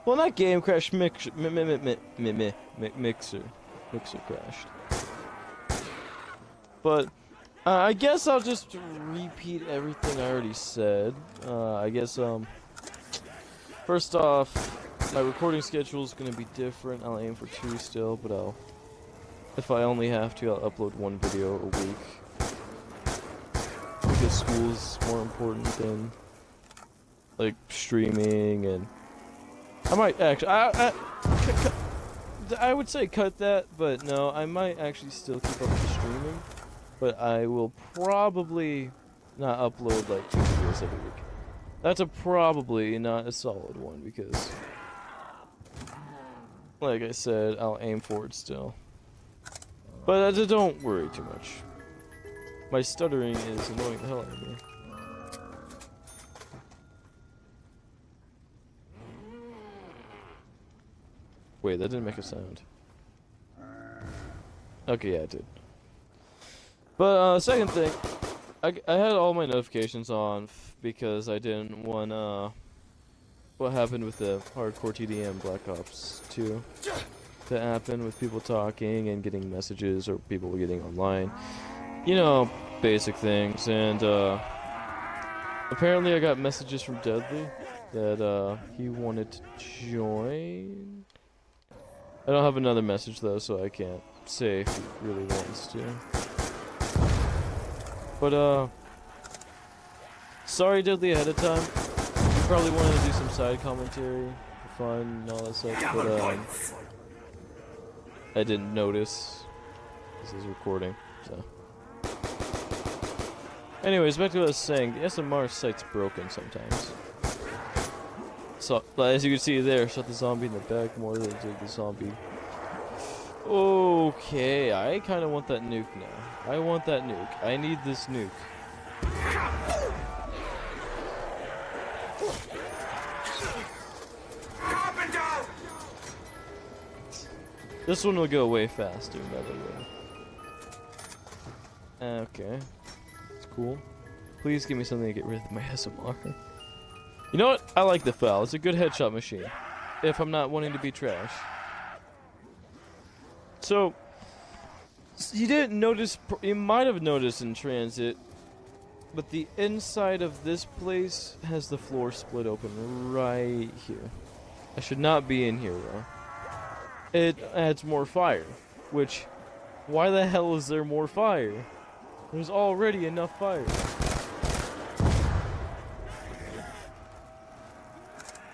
Well, not game crash, mixer crashed. But I guess I'll just repeat everything I already said. I guess first off, my recording schedule is gonna be different. I'll aim for 2 still, but if I only have to, I'll upload 1 video a week. Because school's more important than like streaming, and I might actually I would say cut that, but no, I might actually still keep up with the streaming, but I will probably not upload like 2 videos every week. That's probably not a solid one because, like I said, I'll aim for it still. But don't worry too much. My stuttering is annoying the hell out of me. Wait, that didn't make a sound. Okay, yeah, it did. But, second thing, I had all my notifications on because I didn't want, what happened with the hardcore TDM Black Ops 2 to happen with people talking and getting messages or people getting online. You know, basic things, and, apparently I got messages from Deadly that, he wanted to join. I don't have another message though, so I can't say if he really wants to. But sorry Deadly ahead of time. You probably wanted to do some side commentary for fun and all that stuff, but I didn't notice this is recording, so. Anyways, back to what I was saying, the SMR site's broken sometimes. So, as you can see there, shot the zombie in the back more than did the zombie. Okay, I kind of want that nuke now. I want that nuke. I need this nuke. This one will go way faster, by the way. Okay. It's cool. Please give me something to get rid of my SMR. You know what? I like the FAL. It's a good headshot machine. If I'm not wanting to be trash. So, you didn't notice, you might have noticed in transit, but the inside of this place has the floor split open right here. I should not be in here though. It adds more fire, which, why the hell is there more fire? There's already enough fire.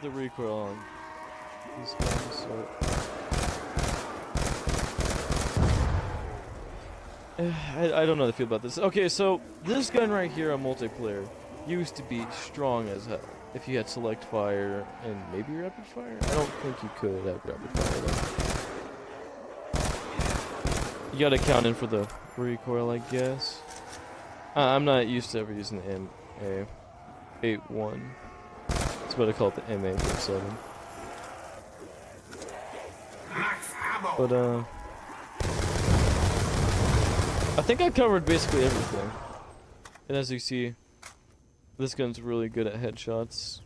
The recoil on these guns, so I don't know how to feel about this. Okay, so this gun right here on multiplayer used to be strong as hell if you had select fire and maybe rapid fire. I don't think you could have rapid fire though. You gotta count in for the recoil, I guess. I'm not used to ever using the MA81. That's what I call it, the MA47. But I think I covered basically everything. And as you see, this gun's really good at headshots.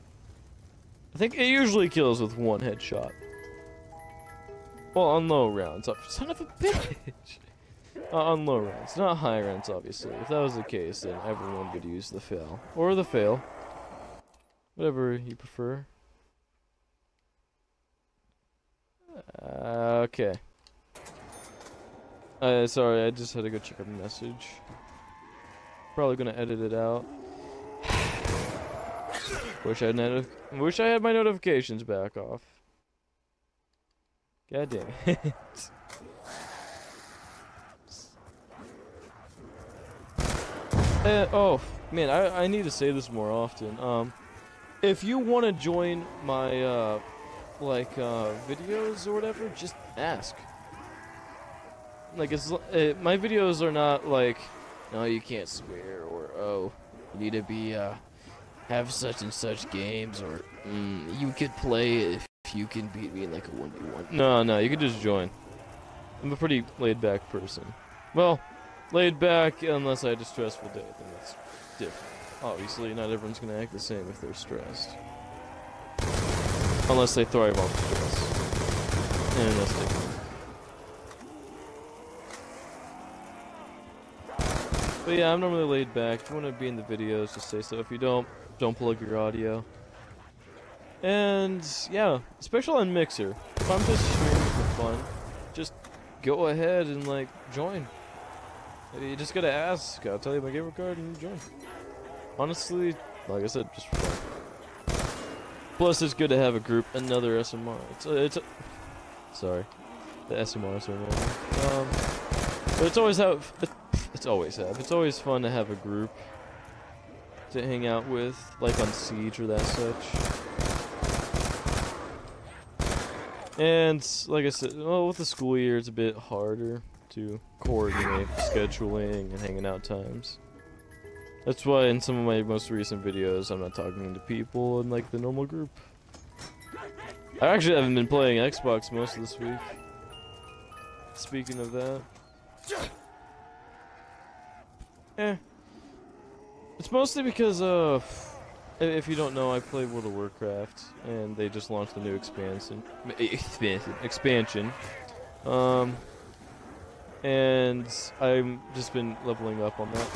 I think it usually kills with 1 headshot. Well, on low rounds. Son of a bitch! On low rounds, not high rounds, obviously. If that was the case, then everyone would use the FAL. Or the fail. Whatever you prefer. Okay. Sorry, I just had to go check a message. Probably gonna edit it out. Wish I had my notifications back off. God damn it. Oh man, I need to say this more often. If you want to join my videos or whatever, just ask. Like, my videos are not like, no, you can't swear, or oh, you need to be have such and such games, or you could play if you can beat me in like a 1v1. No, you can just join. I'm a pretty laid back person. Well, laid back unless I had a stressful day, then that's different. Obviously, not everyone's gonna act the same if they're stressed. Unless they thrive off stress. And that's different. But yeah, I'm normally laid back. If you want to be in the videos, just say so. If you don't plug your audio. And yeah, especially on Mixer. If I'm just streaming for fun, just go ahead and like join. You just gotta ask. I'll tell you my gamer card and you join. Honestly, like I said, just for fun. Plus, it's good to have a group. Another SMR. Sorry, the SMR is so normal. But it's always fun to have a group to hang out with, like on Siege or that such. And like I said, well, with the school year, it's a bit harder to coordinate scheduling and hanging out times. That's why in some of my most recent videos, I'm not talking to people in like the normal group. I actually haven't been playing Xbox most of this week. Speaking of that. It's mostly because if you don't know, I play World of Warcraft, and they just launched the new expansion. And I've just been leveling up on that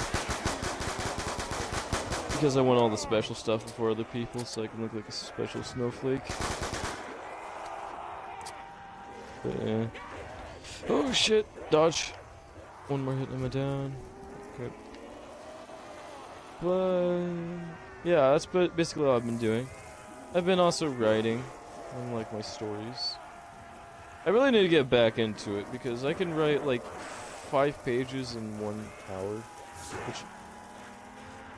because I want all the special stuff before other people, so I can look like a special snowflake. But yeah. Oh shit! Dodge. One more hit and I'm down. Good. But yeah, that's basically all I've been doing. I've been also writing on like my stories. I really need to get back into it because I can write like 5 pages in 1 hour, which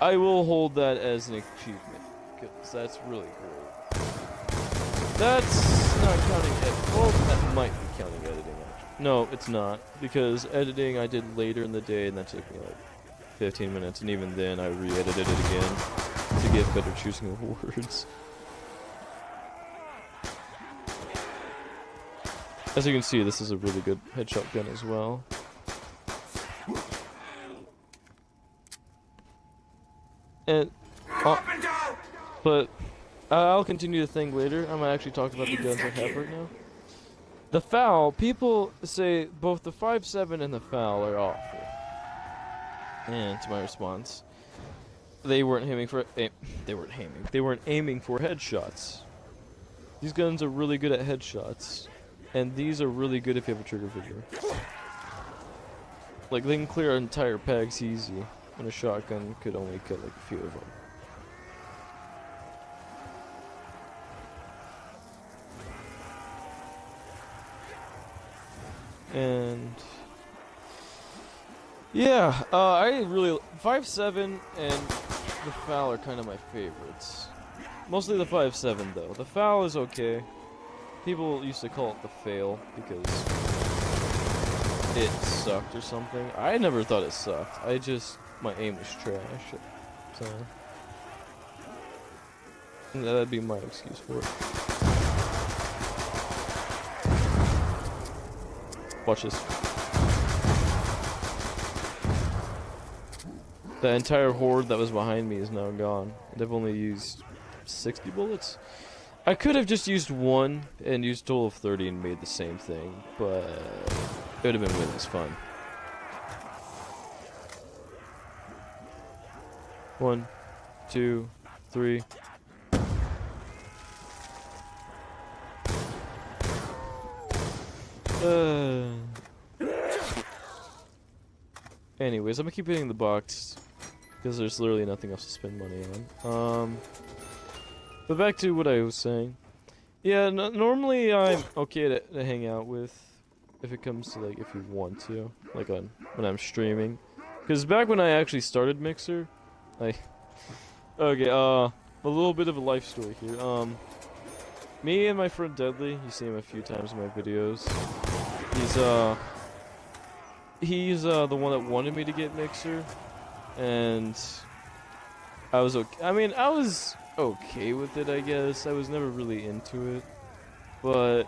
I will hold that as an achievement because that's really great. That's not counting well, that might be counting editing actually. No, it's not, because editing I did later in the day and that took me like 15 minutes, and even then I re-edited it again to get better choosing of words. As you can see, this is a really good headshot gun as well. And but I'll continue the thing later. I'm gonna actually talk about the guns I have right now. The FAL, people say both the 5.7 and the FAL are awful. And to my response, they weren't aiming for headshots. These guns are really good at headshots, and these are really good if you have a trigger video. Like they can clear entire packs easy, and a shotgun could only kill like a few of them. And yeah, I really 5.7 and the FAL are kind of my favorites. Mostly the 5.7 though. The FAL is okay. People used to call it the fail because it sucked or something. I never thought it sucked. My aim was trash. So that'd be my excuse for it. Watch this. The entire horde that was behind me is now gone. They've only used 60 bullets. I could have just used 1 and used a total of 30 and made the same thing, but it would have been way less fun. 1, 2, 3. Anyways, I'm gonna keep hitting the box because there's literally nothing else to spend money on. But back to what I was saying. Yeah, normally I'm okay to hang out with if it comes to like if you want to, like when I'm streaming. Because back when I actually started Mixer, a little bit of a life story here. Me and my friend Deadly, you see him a few times in my videos. He's the one that wanted me to get Mixer, and I was okay. I mean, I was okay with it, I guess. I was never really into it, but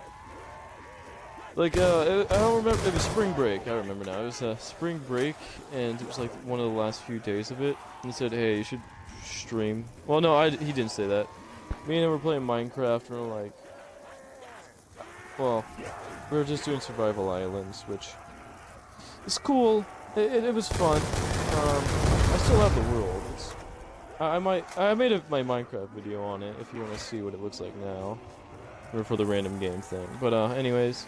like I don't remember. It was spring break. I remember now. It was spring break, and it was like one of the last few days of it. And he said, "Hey, you should stream." Well, no, he didn't say that. Me and him were playing Minecraft, and we're like, well, we were just doing survival islands, which is cool. It was fun. I still have the world. I made my Minecraft video on it if you want to see what it looks like now, or for the random game thing. But anyways,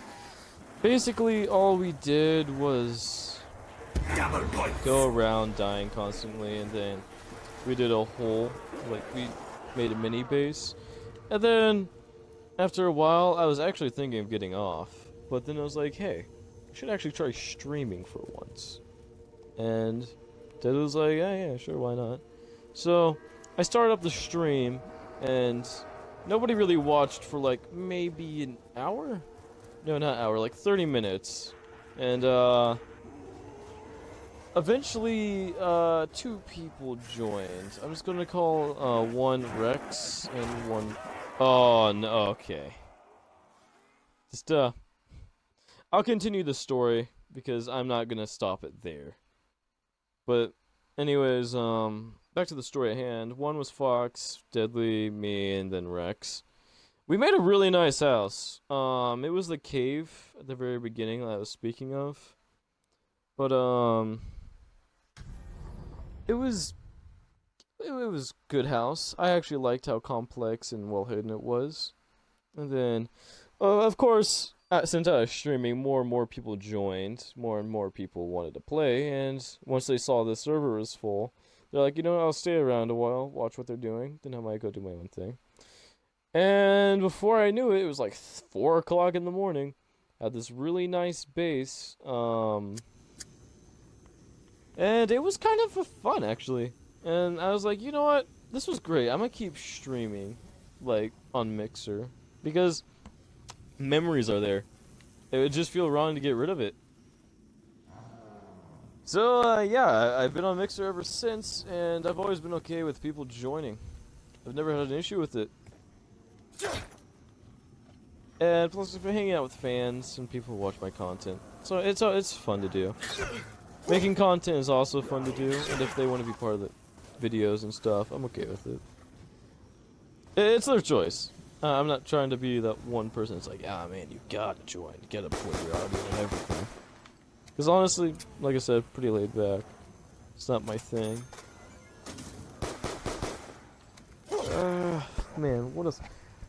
basically all we did was go around dying constantly, and then we did a whole, like, we made a mini base, and then after a while I was actually thinking of getting off, but then I was like, hey, I should actually try streaming for once. And Dad was like, yeah, sure, why not? So I started up the stream, and nobody really watched for like maybe an hour? No, not hour, like 30 minutes. And eventually 2 people joined. I'm just gonna call one Rex and one... Oh, no, okay. Just I'll continue the story because I'm not gonna stop it there. But anyways, back to the story at hand. One was Fox, Deadly, me, and then Rex. We made a really nice house. It was the cave at the very beginning that I was speaking of. But it was good house. I actually liked how complex and well hidden it was. And then of course, since I was streaming, more and more people joined, more and more people wanted to play, and once they saw the server was full, they're like, you know, I'll stay around a while, watch what they're doing, then I might go do my own thing. And before I knew it was like 4 o'clock in the morning. I had this really nice base, and it was kind of fun, actually. And I was like, you know what, this was great, I'm gonna keep streaming, like, on Mixer, because memories are there. It would just feel wrong to get rid of it. So, yeah, I've been on Mixer ever since, and I've always been okay with people joining. I've never had an issue with it. And plus, I've been hanging out with fans and people who watch my content. So, it's fun to do. Making content is also fun to do, and if they want to be part of the videos and stuff, I'm okay with it. It's their choice. I'm not trying to be that one person that's like, ah, man, you gotta join, you gotta play your audio and everything. Because honestly, like I said, pretty laid back. It's not my thing. Man, what a...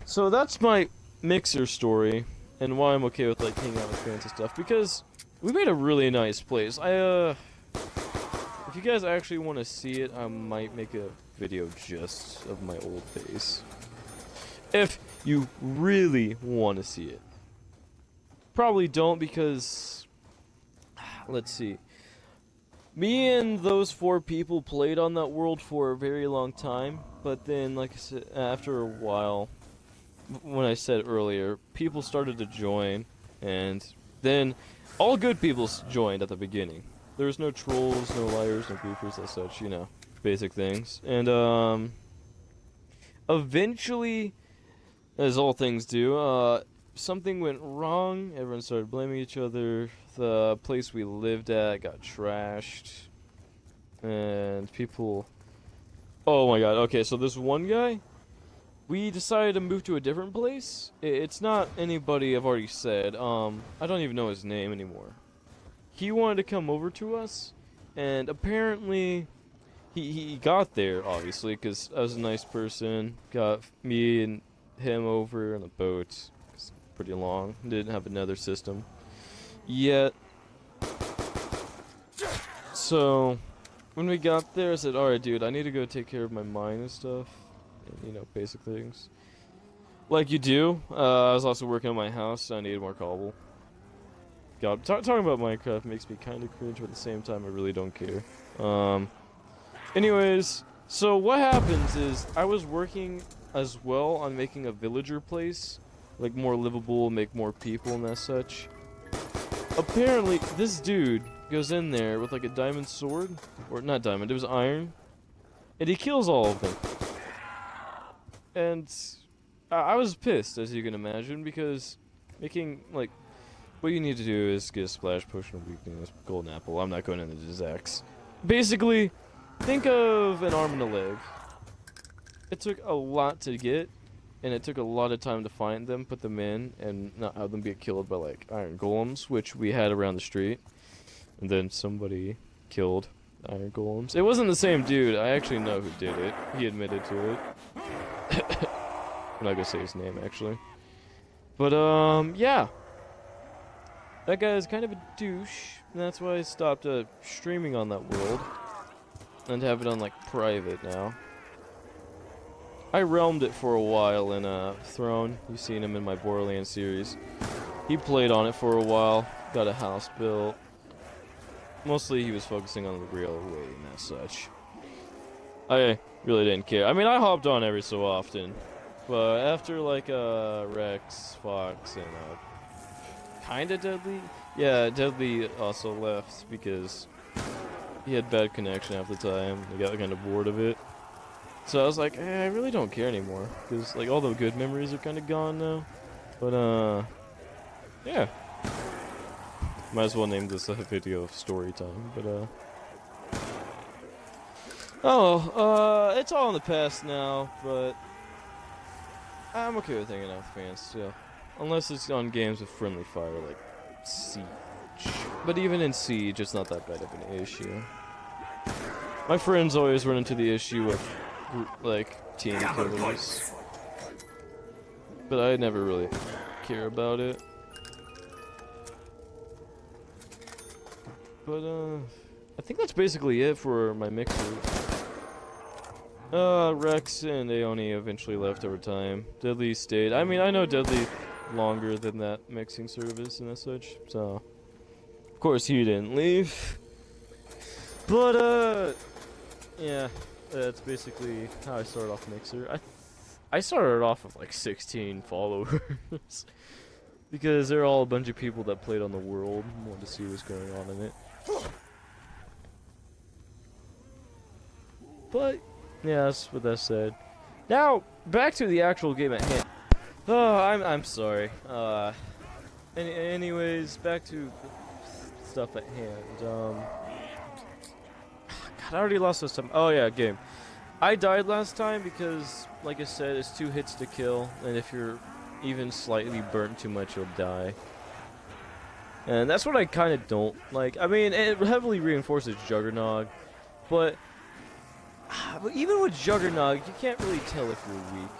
So that's my Mixer story, and why I'm okay with, like, hanging out with fans and stuff. Because we made a really nice place. If you guys actually want to see it, I might make a video just of my old base. If you really want to see it. Probably don't, because... Let's see. Me and those 4 people played on that world for a very long time, but then, like I said, after a while, when I said earlier, people started to join, and then all good people joined at the beginning. There was no trolls, no liars, no goofers, as such, you know, basic things. And, eventually, as all things do, something went wrong, everyone started blaming each other, the place we lived at got trashed, and people... Oh my god, okay, so this one guy, we decided to move to a different place. It's not anybody I've already said, I don't even know his name anymore. He wanted to come over to us, and apparently, he got there, obviously, because I was a nice person, got me and him over on a boat. It's pretty long, didn't have another system yet. So when we got there, I said, alright dude, I need to go take care of my mine and stuff, and, you know, basic things like you do. I was also working on my house, so I needed more cobble. God, talking about Minecraft makes me kind of cringe, but at the same time I really don't care. Anyways, so what happens is I was working as well on making a villager place, like more livable, make more people and as such. Apparently, this dude goes in there with like a diamond sword, or not diamond, it was iron, and he kills all of them. And I was pissed, as you can imagine, because making, like, what you need to do is get a splash potion of weakness, golden apple. I'm not going into the Zax. Basically, think of an arm and a leg. It took a lot to get, and it took a lot of time to find them, put them in, and not have them get killed by like iron golems, which we had around the street. And then somebody killed iron golems. It wasn't the same dude. I actually know who did it. He admitted to it. I'm not gonna say his name actually. But yeah. That guy is kind of a douche, and that's why I stopped streaming on that world and have it on like private now. I realmed it for a while in Throne. You've seen him in my Borderlands series. He played on it for a while, got a house built. Mostly he was focusing on the railway and such. I really didn't care. I mean, I hopped on every so often, but after like Rex, Fox, and kinda Deadly? Yeah, Deadly also left because he had bad connection half the time. He got kind of bored of it. So I was like, I really don't care anymore, because like all the good memories are kind of gone now. But yeah. Might as well name this a video of story time, but it's all in the past now, but I'm okay with hanging out with fans still. Unless it's on games with friendly fire, like Siege. But even in Siege, it's not that bad of an issue. My friends always run into the issue of, like, team killers. But I never really care about it. But, I think that's basically it for my mixers. Rex and Aoni eventually left over time. Deadly stayed. I mean, I know Deadly longer than that mixing service and such, so of course he didn't leave. But yeah, that's basically how I started off Mixer. I started off with like 16 followers because they're all a bunch of people that played on the world and wanted to see what's going on in it. But yeah, that's what that said. Now back to the actual game at hand. Oh, I'm sorry. Anyways, back to stuff at hand. God, I already lost this time. Oh yeah, game. I died last time because, like I said, it's 2 hits to kill, and if you're even slightly burnt too much, you'll die. And that's what I kind of don't like. I mean, it heavily reinforces Juggernog, but even with Juggernog, you can't really tell if you're weak.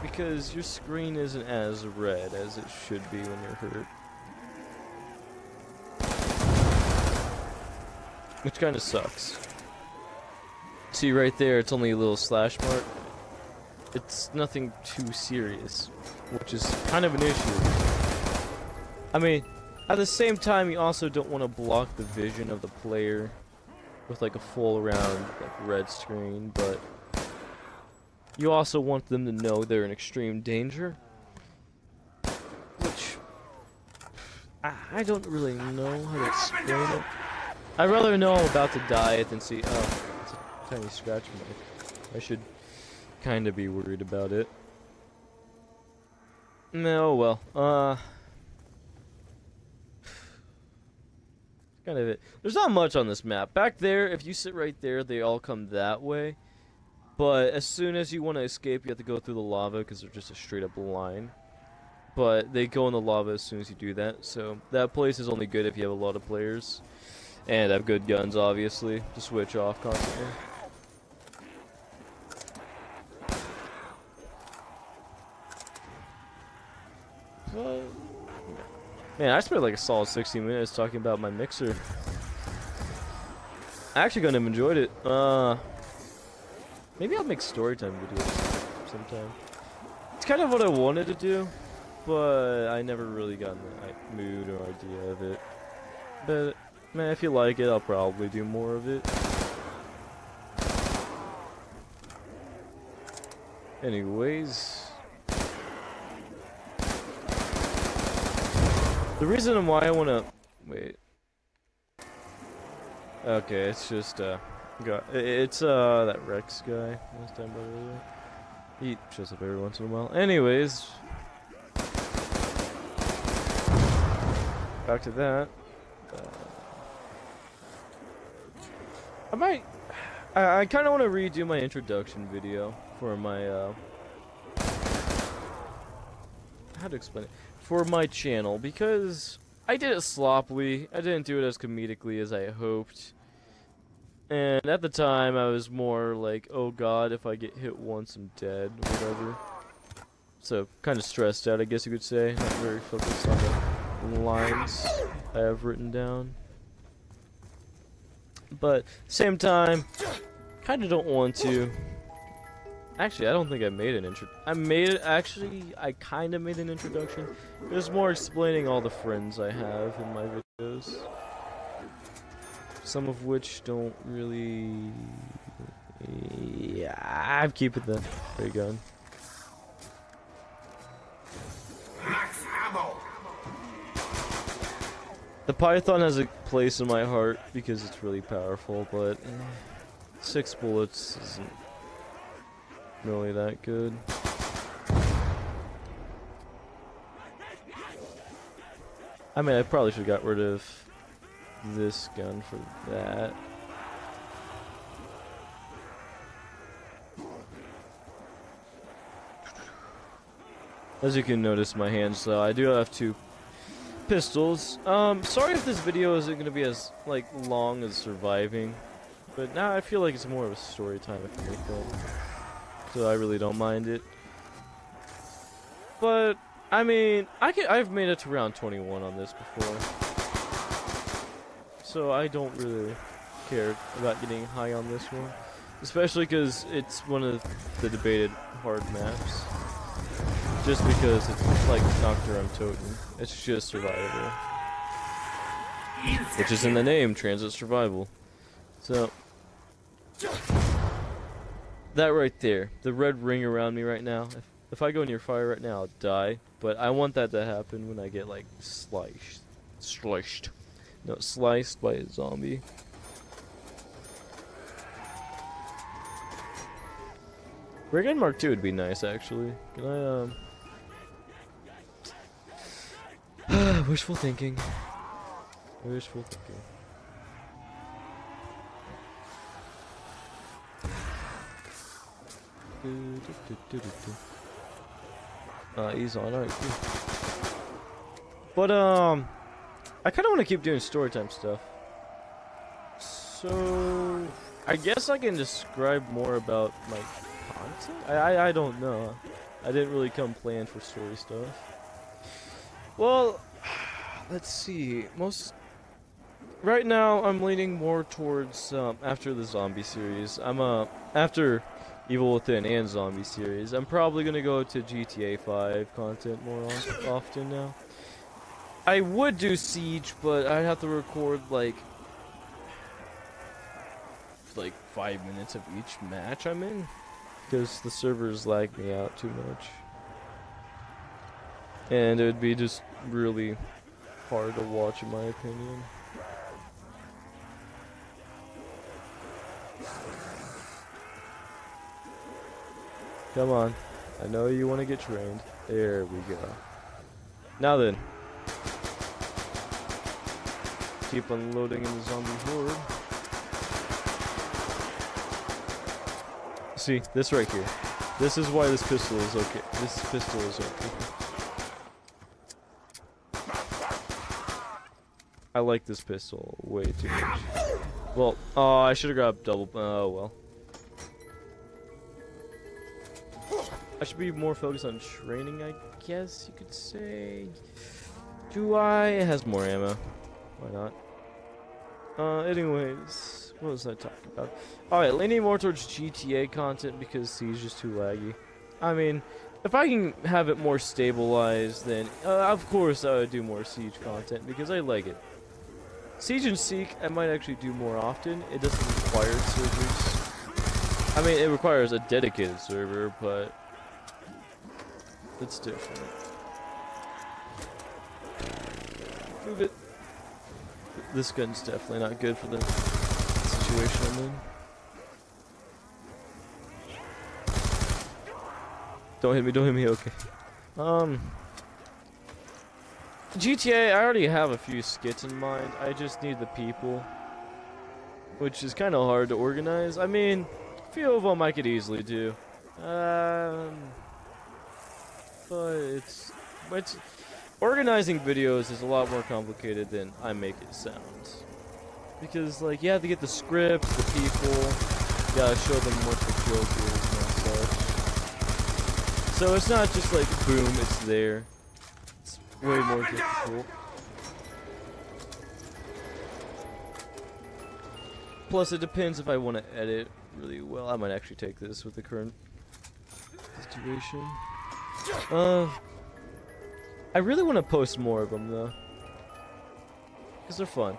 Because your screen isn't as red as it should be when you're hurt. Which kind of sucks. See right there, it's only a little slash mark. It's nothing too serious, which is kind of an issue. I mean, at the same time, you also don't want to block the vision of the player with like a full round like red screen, but you also want them to know they're in extreme danger. Which I don't really know how to explain it. I'd rather know I'm about to die than see, oh, it's a tiny scratch mark. I should kind of be worried about it. No, well, kind of it. There's not much on this map. Back there, if you sit right there, they all come that way. But as soon as you want to escape, you have to go through the lava because they're just a straight up line. But they go in the lava as soon as you do that. So that place is only good if you have a lot of players. And have good guns, obviously, to switch off constantly. But, man, I spent like a solid 60 minutes talking about my mixer. I actually kind of enjoyed it. Maybe I'll make storytime videos sometime. It's kind of what I wanted to do, but I never really got in the mood or idea of it. But, man, if you like it, I'll probably do more of it. Anyways. The reason why I want to... Wait. Okay, it's just, it's, that Rex guy last time, by the way. He shows up every once in a while. Anyways. Back to that. I kind of want to redo my introduction video for my, how to explain it, for my channel, because I did it sloppily. I didn't do it as comedically as I hoped. And at the time, I was more like, oh god, if I get hit once, I'm dead, whatever. So, kind of stressed out, I guess you could say. Not very focused on the lines I have written down. But, same time, kind of don't want to. Actually, I don't think I made an intro. I kind of made an introduction. It was more explaining all the friends I have in my videos. Some of which don't really... Yeah, I'm keeping the... There you go. Max ammo. The Python has a place in my heart because it's really powerful, but 6 bullets isn't really that good. I mean, I probably should have got rid of this gun for that. As you can notice my hands though, I do have 2 pistols. Sorry if this video isn't gonna be as long as surviving, but now I feel like it's more of a story time if anything. So I really don't mind it. But I mean, I've made it to round 21 on this before. So I don't really care about getting high on this one. Especially because it's one of the debated hard maps. Just because it's like Nocturne Totem. It's just survival. Which is in the name, Transit Survival. So, that right there. The red ring around me right now. If I go near fire right now, I'll die. But I want that to happen when I get like sliced. No, sliced by a zombie. Ray gun Mark II would be nice, actually. Can I, wishful thinking. Wishful thinking. He's on, alright, cool. But, I kinda wanna keep doing storytime stuff. So, I guess I can describe more about my content? I don't know. I didn't really come planned for story stuff. Well, let's see. Right now, I'm leaning more towards, after the zombie series. After Evil Within and zombie series, I'm probably gonna go to GTA 5 content more often now. I would do Siege, but I'd have to record, like 5 minutes of each match I'm in. Because the servers lag me out too much. And it would be just really hard to watch, in my opinion. Come on. I know you want to get trained. There we go. Now then. Keep unloading in the zombie horde. See, this right here. This is why this pistol is okay. This pistol is okay. I like this pistol way too much. Well, oh, I should have grabbed double. Oh, well. I should be more focused on training, I guess you could say. Do I? It has more ammo. Why not? Anyways, what was I talking about? Alright, leaning more towards GTA content because Siege is too laggy. I mean, if I can have it more stabilized, then of course I would do more Siege content because I like it. Siege and Seek I might actually do more often. It doesn't require servers. I mean, it requires a dedicated server, but it's different. Move it. This gun's definitely not good for the situation I'm in. Don't hit me, okay. GTA, I already have a few skits in mind. I just need the people. Which is kind of hard to organize. I mean, a few of them I could easily do. But it's It's organizing videos is a lot more complicated than I make it sound. Because like you have to get the scripts, the people, you gotta show them what the joke is and such. So it's not just like boom, it's there. It's way more difficult. Plus, it depends if I want to edit really well. I might actually take this with the current situation. I really want to post more of them though, because they're fun.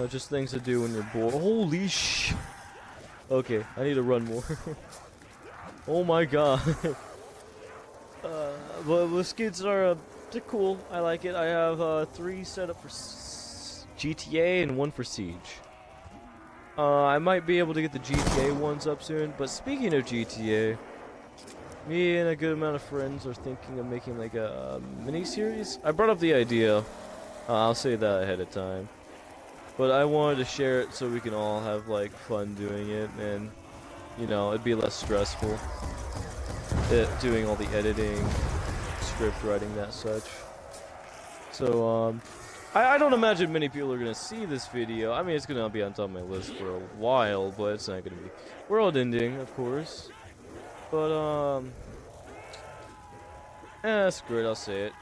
Just things to do when you're bored. Holy sh! Okay, I need to run more. Oh my god. But the skids are they're cool. I like it. I have 3 set up for GTA and 1 for Siege. I might be able to get the GTA ones up soon. But speaking of GTA, me and a good amount of friends are thinking of making like a mini-series. I brought up the idea. I'll say that ahead of time. But I wanted to share it so we can all have like fun doing it, and you know, it'd be less stressful doing all the editing, script writing, that such. So I don't imagine many people are gonna see this video. I mean, it's gonna be on top of my list for a while, but it's not gonna be world ending, of course. But screw it, I'll say it.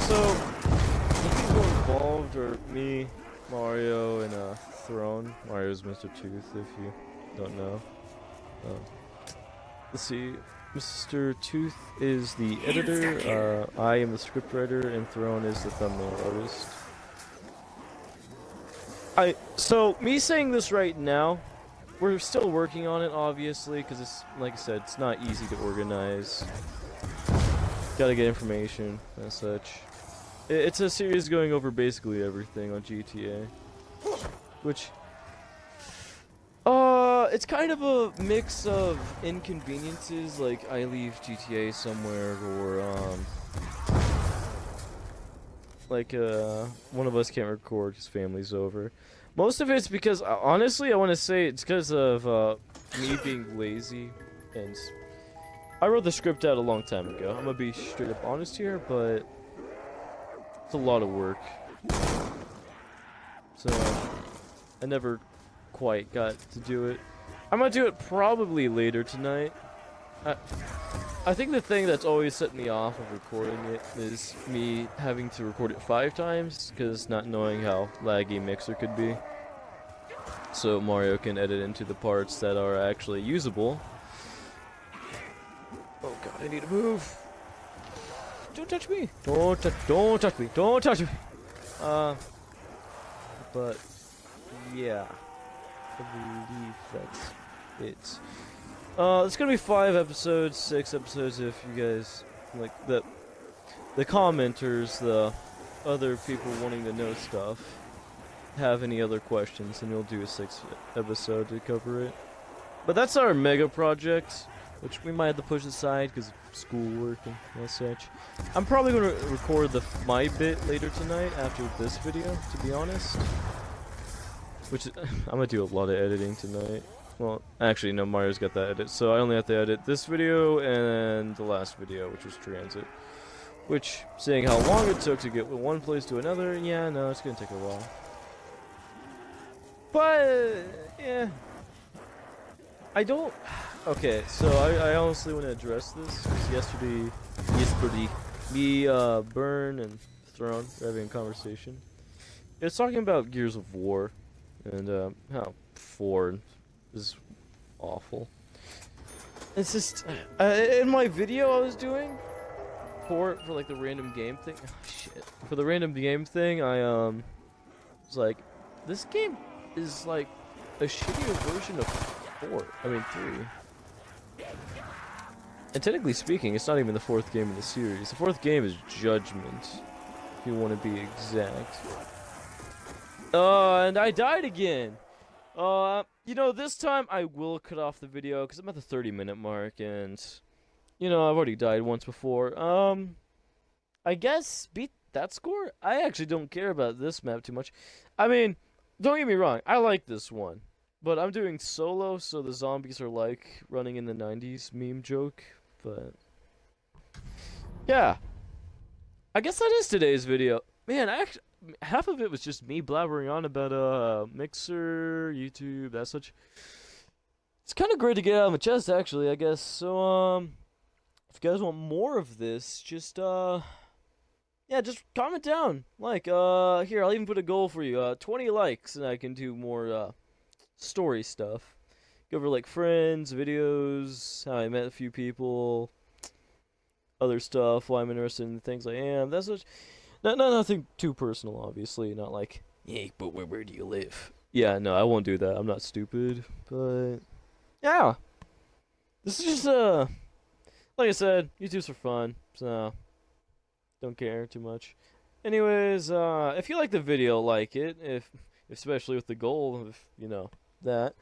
So the people involved are me, Mario, and Throne. Mario's Mr. Tooth, if you don't know. Let's see. Mr. Tooth is the editor, I am the scriptwriter, and Throne is the thumbnail artist. So, me saying this right now, we're still working on it, obviously, because it's, like I said, it's not easy to organize. Gotta get information, and such. It's a series going over basically everything on GTA. Which... it's kind of a mix of inconveniences, like I leave GTA somewhere, or, like, one of us can't record because family's over. Most of it's because, honestly, I want to say it's because of, me being lazy, and I wrote the script out a long time ago. I'm gonna be straight up honest here, but it's a lot of work. So, I never quite got to do it. I'm gonna do it probably later tonight. I think the thing that's always set me off of recording it is me having to record it 5 times, because not knowing how laggy Mixer could be. So Mario can edit into the parts that are actually usable. Oh god, I need to move. Don't touch me. Don't touch me. Don't touch me. But yeah, I believe that's it. It's gonna be 5 episodes, 6 episodes if you guys like the commenters, the other people wanting to know stuff, have any other questions, and we'll do a 6th episode to cover it. But that's our mega project, which we might have to push aside because of schoolwork and such. I'm probably gonna record my bit later tonight after this video, to be honest. Which I'm gonna do a lot of editing tonight. Well, actually, no, Mario's got that edit, so I only have to edit this video and the last video, which was Transit. Which, seeing how long it took to get from one place to another, yeah, no, it's gonna take a while. But, yeah. I don't... Okay, so I honestly want to address this, because yesterday, me, Burn, and Throne were having a conversation. It's talking about Gears of War, and how 4 is awful. It's just in my video I was doing for like the random game thing. Oh, shit. For the random game thing, I was like, this game is like a shittier version of 4. I mean 3. And technically speaking, it's not even the 4th game in the series. The 4th game is Judgment, if you want to be exact. And I died again. You know, this time I will cut off the video because I'm at the 30-minute mark, and you know, I've already died once before. I guess beat that score? I actually don't care about this map too much. I mean, don't get me wrong, I like this one, but I'm doing solo, so the zombies are like running in the 90s meme joke, but yeah. I guess that is today's video. Man, actually, half of it was just me blabbering on about Mixer, YouTube, that such. It's kind of great to get out of my chest, actually, I guess. So, if you guys want more of this, just yeah, just comment down. Like, here, I'll even put a goal for you. 20 likes, and I can do more story stuff. Go over like friends, videos, how I met a few people, other stuff, why I'm interested in the things I am. That's what. Nothing too personal, obviously. Not like, hey, but where do you live? Yeah, no, I won't do that. I'm not stupid. But yeah, this is just like I said, YouTube's for fun, so don't care too much. Anyways, if you like the video, like it. If especially with the goal of that.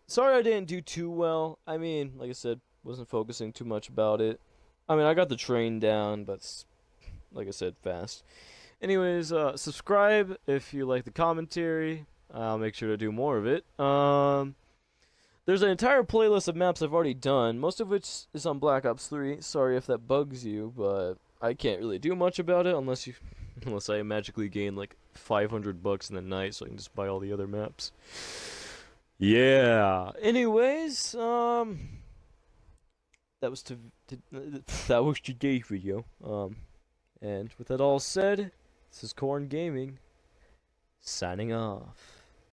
Sorry I didn't do too well. I mean, like I said, wasn't focusing too much about it. I mean, I got the train down, but like I said, fast. Anyways, subscribe if you like the commentary. I'll make sure to do more of it. There's an entire playlist of maps I've already done, most of which is on Black Ops 3. Sorry if that bugs you, but I can't really do much about it unless I magically gain like 500 bucks in the night, so I can just buy all the other maps. Yeah. Anyways, that was today's video. And with that all said, this is KORRIN Gaming signing off.